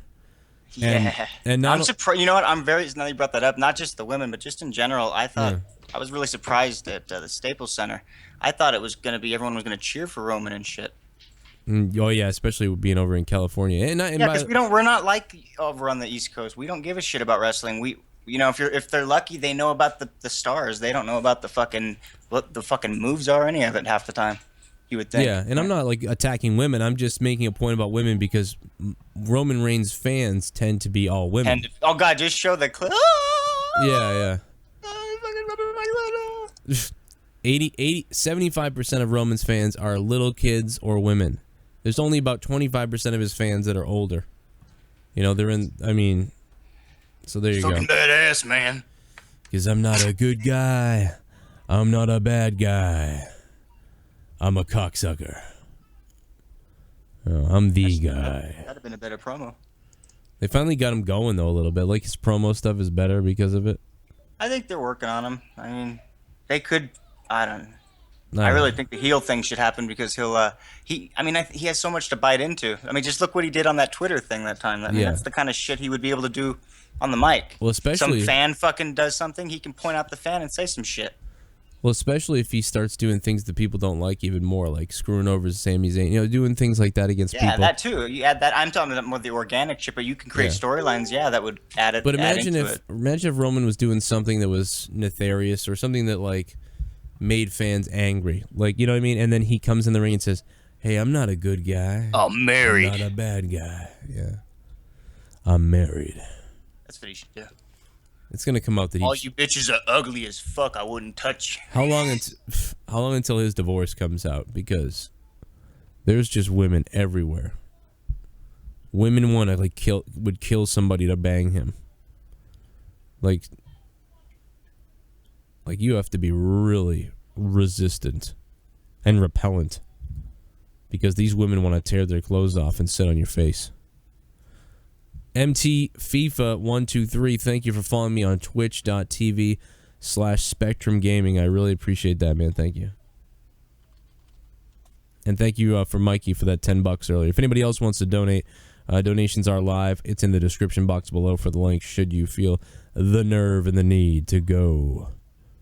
Yeah. And I'm surprised. You know what? I'm very, now you brought that up, not just the women, but just in general, I thought, I was really surprised at the Staples Center. I thought it was going to be, everyone was going to cheer for Roman and shit. Oh yeah, especially being over in California. Because we're not like over on the East Coast. We don't give a shit about wrestling. If they're lucky, they know about the stars. They don't know about what the fucking moves are, any of it half the time. You would think. Yeah, and I'm not like attacking women. I'm just making a point about women because Roman Reigns fans tend to be all women. And oh god, just show the clip. Yeah. 75% of Roman's fans are little kids or women. There's only about 25% of his fans that are older. So there you go. Fucking badass, man. Because I'm not a good guy. I'm not a bad guy. I'm a cocksucker. I'm the guy. That'd have been a better promo. They finally got him going, though, a little bit. Like, his promo stuff is better because of it. I think they're working on him. I mean, they could... I don't know. I really think the heel thing should happen because he has so much to bite into. I mean, just look what he did on that Twitter thing that time. I mean, that's the kind of shit he would be able to do on the mic. Well, especially... Some fan fucking does something, he can point out the fan and say some shit. Well, especially if he starts doing things that people don't like even more, like screwing over Sami Zayn, doing things like that against people. Yeah, that too. You add that. I'm talking about more the organic shit, but you can create storylines. Yeah, that would add it. But imagine if Roman was doing something that was nefarious or something that like made fans angry, like, you know what I mean? And then he comes in the ring and says, "Hey, I'm not a good guy. I'm married. I'm not a bad guy. Yeah, I'm married." That's what he should do. It's gonna come out that all you bitches are ugly as fuck. I wouldn't touch you. How long until his divorce comes out? Because there's just women everywhere. Women want to would kill somebody to bang him. Like you have to be really resistant and repellent. Because these women want to tear their clothes off and sit on your face. MT FIFA 123, thank you for following me on twitch.tv/Spectrum Gaming. I really appreciate that, man. Thank you. And thank you for Mikey for that $10 earlier. If anybody else wants to donate, donations are live. It's in the description box below for the link should you feel the nerve and the need to go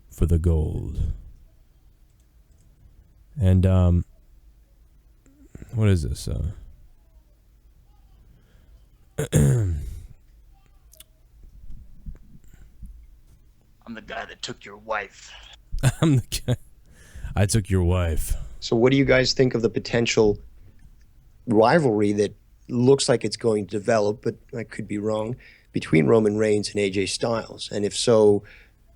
for the gold. And, what is this? I'm the guy that took your wife. I'm the guy. I took your wife. So what do you guys think of the potential rivalry that looks like it's going to develop, but I could be wrong, between Roman Reigns and AJ Styles? And if so,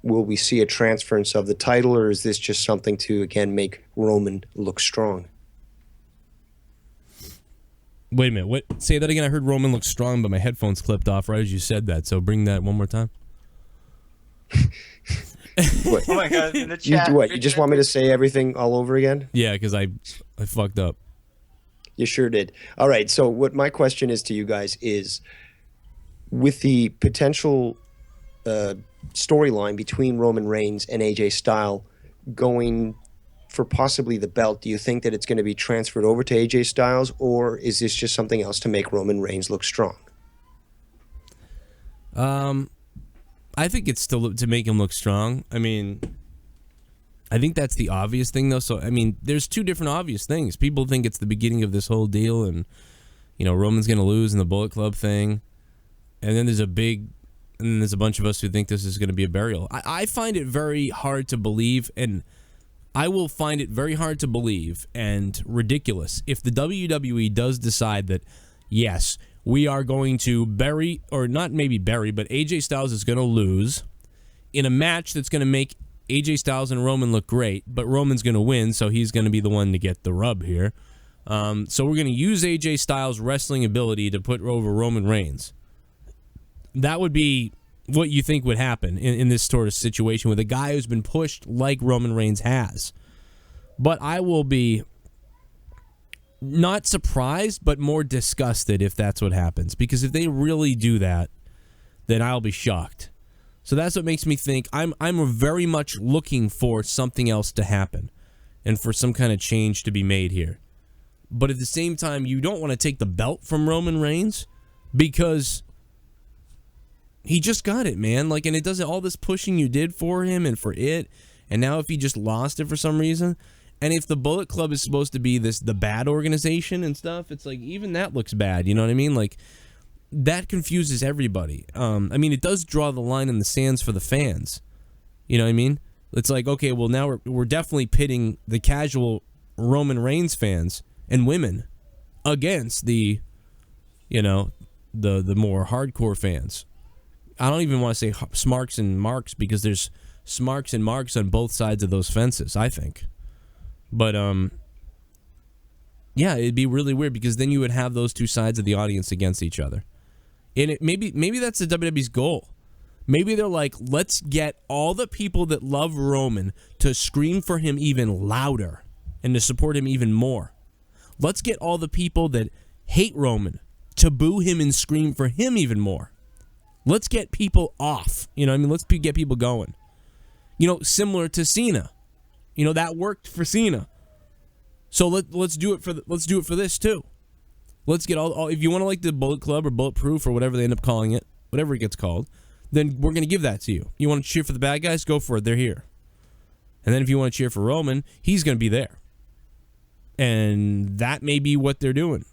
will we see a transference of the title, or is this just something to, again, make Roman look strong? Wait a minute. What? Say that again. I heard Roman look strong, but my headphones clipped off right as you said that. So bring that one more time. What? Oh my God! In the chat, You just want me to say everything all over again? Yeah, because I fucked up. You sure did. All right. So what my question is to you guys is, with the potential storyline between Roman Reigns and AJ Styles going for possibly the belt, do you think that it's going to be transferred over to AJ Styles, or is this just something else to make Roman Reigns look strong? I think it's still to make him look strong. I mean, I think that's the obvious thing, though. So, I mean, there's two different obvious things. People think it's the beginning of this whole deal, and, you know, Roman's going to lose in the Bullet Club thing. And then there's a bunch of us who think this is going to be a burial. I find it very hard to believe, and I will find it very hard to believe and ridiculous if the WWE does decide that, yes, we are going to bury, or not maybe bury, but AJ Styles is going to lose in a match that's going to make AJ Styles and Roman look great, but Roman's going to win, so he's going to be the one to get the rub here. So we're going to use AJ Styles' wrestling ability to put over Roman Reigns. That would be what you think would happen in this sort of situation with a guy who's been pushed like Roman Reigns has. But I will be not surprised, but more disgusted if that's what happens. Because if they really do that, then I'll be shocked. So that's what makes me think I'm very much looking for something else to happen and for some kind of change to be made here. But at the same time, you don't want to take the belt from Roman Reigns because he just got it, man. Like, and it doesn't all this pushing you did for him and for it, and now if he just lost it for some reason, and if the Bullet Club is supposed to be the bad organization and stuff, it's like even that looks bad. You know what I mean? Like that confuses everybody. I mean, it does draw the line in the sands for the fans. You know what I mean? It's like, okay, well now we're definitely pitting the casual Roman Reigns fans and women against the, you know, the more hardcore fans. I don't even want to say smarks and marks because there's smarks and marks on both sides of those fences, I think. But, yeah, it'd be really weird because then you would have those two sides of the audience against each other. And maybe that's the WWE's goal. Maybe they're like, let's get all the people that love Roman to scream for him even louder and to support him even more. Let's get all the people that hate Roman to boo him and scream for him even more. Let's get people off. You know what I mean? Let's get people going. You know, similar to Cena. You know, that worked for Cena. So let's do it for this too. Let's get all if you want to like the Bullet Club or Bulletproof or whatever they end up calling it, whatever it gets called, then we're going to give that to you. You want to cheer for the bad guys? Go for it. They're here. And then if you want to cheer for Roman, he's going to be there. And that may be what they're doing.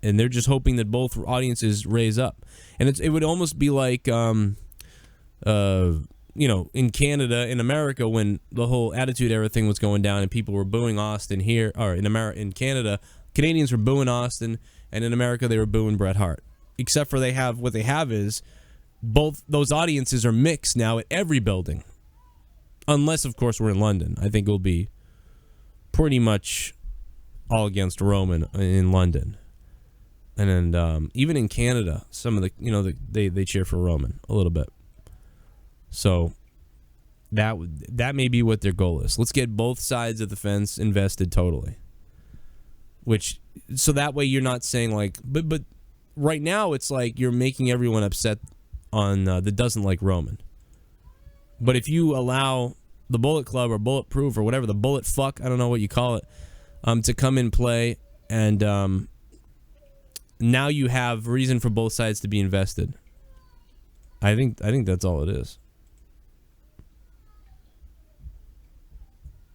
And they're just hoping that both audiences raise up. And it would almost be like, you know, in Canada, in America, when the whole Attitude Era thing was going down and people were booing Austin here, or in Canada, Canadians were booing Austin, and in America they were booing Bret Hart. Except for what they have is both those audiences are mixed now at every building. Unless, of course, we're in London. I think it'll be pretty much all against Roman in London. And then even in Canada, some of the, you know, they cheer for Roman a little bit. So That may be what their goal is. Let's get both sides of the fence invested totally. So that way you're not saying like, but right now it's like you're making everyone upset on that doesn't like Roman. But if you allow the Bullet Club or Bulletproof or whatever, the Bullet Fuck, I don't know what you call it, to come in play, and now you have reason for both sides to be invested. I think that's all it is.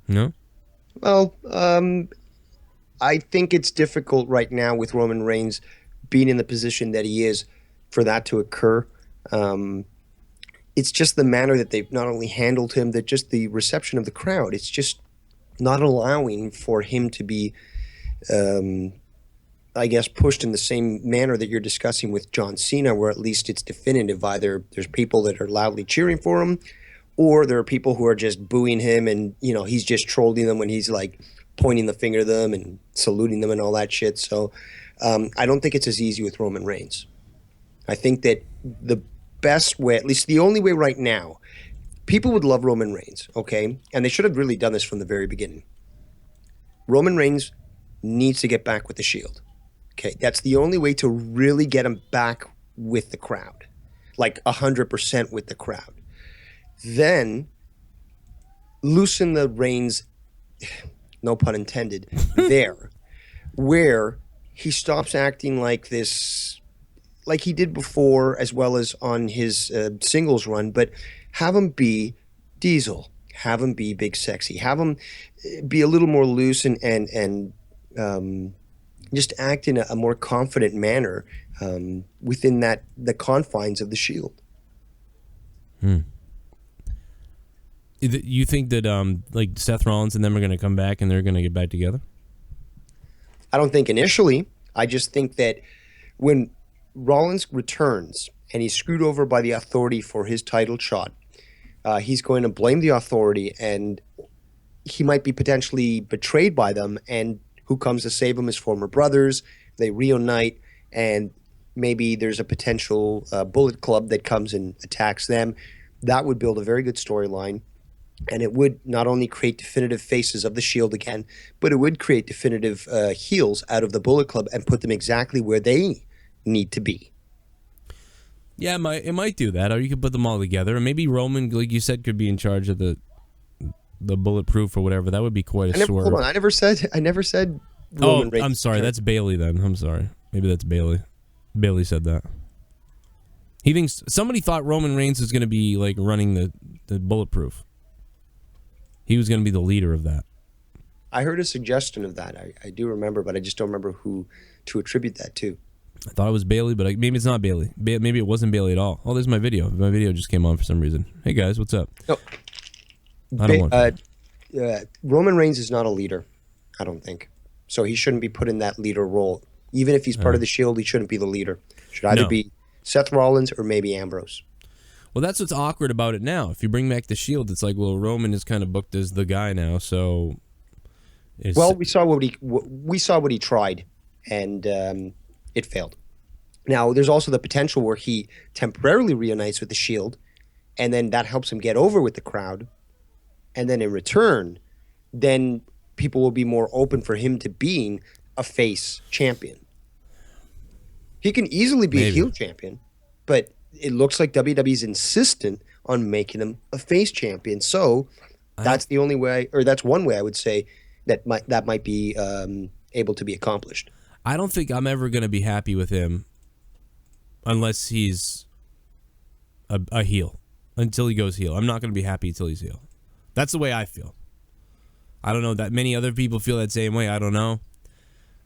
No? Well, I think it's difficult right now with Roman Reigns being in the position that he is for that to occur. It's just the manner that they've not only handled him, that just the reception of the crowd. It's just not allowing for him to be, I guess, pushed in the same manner that you're discussing with John Cena, where at least it's definitive. Either there's people that are loudly cheering for him, or there are people who are just booing him, and he's just trolling them when he's like pointing the finger at them and saluting them and all that shit. So I don't think it's as easy with Roman Reigns. I think that the best way, at least the only way right now, people would love Roman Reigns, okay? And they should have really done this from the very beginning. Roman Reigns needs to get back with the Shield. Okay, that's the only way to really get him back with the crowd. Like 100% with the crowd. Then loosen the reins, no pun intended, there, where he stops acting like this, like he did before, as well as on his singles run, but have him be Diesel, have him be Big Sexy, have him be a little more loose and just act in a more confident manner within the confines of the Shield. You think that like Seth Rollins and them are going to come back and they're going to get back together? I don't think initially. I just think that when Rollins returns and he's screwed over by the Authority for his title shot, he's going to blame the Authority, and he might be potentially betrayed by them, and who comes to save him? His former brothers. They reunite, and maybe there's a potential Bullet Club that comes and attacks them. That would build a very good storyline, and it would not only create definitive faces of the Shield again, but it would create definitive heels out of the Bullet Club and put them exactly where they need to be. Yeah, it might do that, or you could put them all together, and maybe Roman, like you said, could be in charge of the Bulletproof or whatever. That would be quite a swerve. Hold on, I never said Roman Reigns. I'm sorry, that's Bailey then. I'm sorry. Maybe that's Bailey. Bailey said that. He thinks somebody thought Roman Reigns was going to be like running the Bulletproof. He was going to be the leader of that. I heard a suggestion of that. I do remember, but I just don't remember who to attribute that to. I thought it was Bailey, but maybe it's not Bailey. Maybe it wasn't Bailey at all. Oh, there's my video. My video just came on for some reason. Hey guys, what's up? No. I don't want Roman Reigns is not a leader, I don't think. So he shouldn't be put in that leader role. Even if he's part of the Shield, he shouldn't be the leader. Should either be Seth Rollins or maybe Ambrose. Well, that's what's awkward about it now. If you bring back the Shield, it's like, well, Roman is kind of booked as the guy now. So, we saw what he tried, and it failed. Now, there's also the potential where he temporarily reunites with the Shield, and then that helps him get over with the crowd. And then in return, then people will be more open for him to being a face champion. He can easily be a heel champion, but it looks like WWE's insistent on making him a face champion. So that's the only way, or that's one way I would say that might be able to be accomplished. I don't think I'm ever going to be happy with him unless he's a heel, until he goes heel. I'm not going to be happy until he's heel. That's the way I feel. I don't know that many other people feel that same way. I don't know.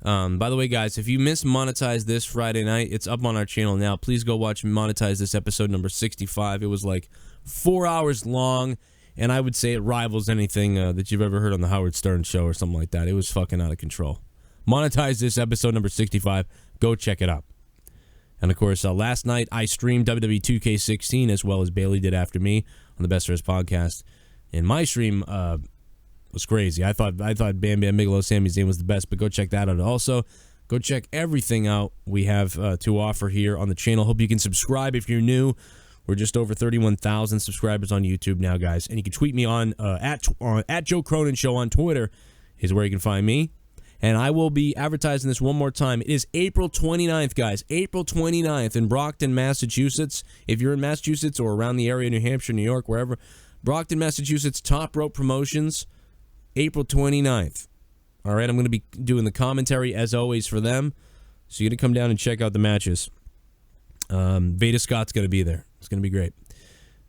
By the way, guys, if you missed Monetize This Friday night, it's up on our channel now. Please go watch Monetize This episode number 65. It was like 4 hours long, and I would say it rivals anything that you've ever heard on the Howard Stern show or something like that. It was fucking out of control. Monetize This episode number 65. Go check it out. And, of course, last night I streamed WWE 2K16 as well as Bailey did after me on the Best Rest podcast. And my stream was crazy. I thought Bam Bam Bigelow, Sami Zayn was the best, but go check that out. Also, go check everything out we have to offer here on the channel. Hope you can subscribe if you're new. We're just over 31,000 subscribers on YouTube now, guys. And you can tweet me on at Joe Cronin Show on Twitter is where you can find me. And I will be advertising this one more time. It is April 29th, guys. April 29th in Brockton, Massachusetts. If you're in Massachusetts or around the area, New Hampshire, New York, wherever. Brockton, Massachusetts, Top Rope Promotions, April 29th. All right, I'm going to be doing the commentary, as always, for them. So you're going to come down and check out the matches. Veda Scott's going to be there. It's going to be great.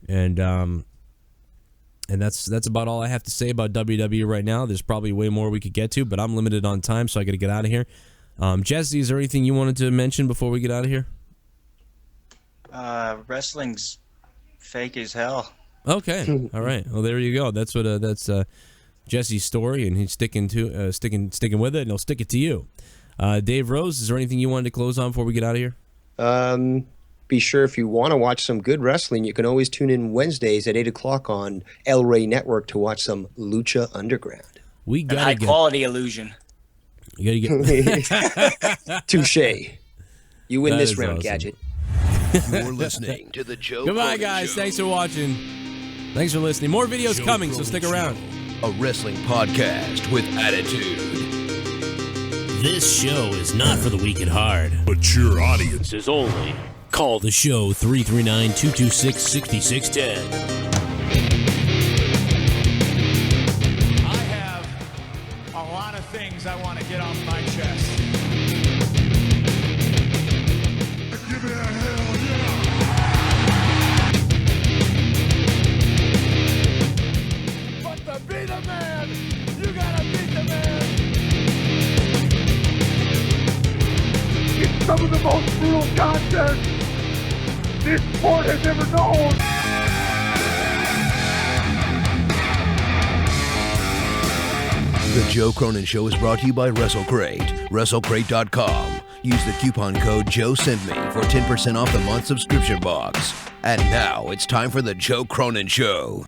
And that's about all I have to say about WWE right now. There's probably way more we could get to, but I'm limited on time, so I got to get out of here. Jesse, is there anything you wanted to mention before we get out of here? Wrestling's fake as hell. Okay, all right. Well, there you go. That's what that's Jesse's story, and he's sticking with it, and he'll stick it to you. Dave Rose, is there anything you wanted to close on before we get out of here? Be sure if you want to watch some good wrestling, you can always tune in Wednesdays at 8 o'clock on El Rey Network to watch some Lucha Underground. We got high quality illusion. You gotta get touche. You win this round, awesome. Gadget. You're listening to the Joe Goodbye, Cronin guys. Show. Thanks for watching. Thanks for listening. More videos Joe coming, so Cronin stick Show. around. A wrestling podcast with attitude. This show is not for the weak at heart, but your audience is only. Call the show 339-226-6610. I have a lot of things I want to get off my chest. Give me that hell yeah! But to beat a man, you gotta beat the man. It's some of the most brutal contest this sport has ever known. The Joe Cronin Show is brought to you by WrestleCrate. WrestleCrate.com. Use the coupon code JOESENDME for 10% off the month subscription box. And now it's time for the Joe Cronin Show.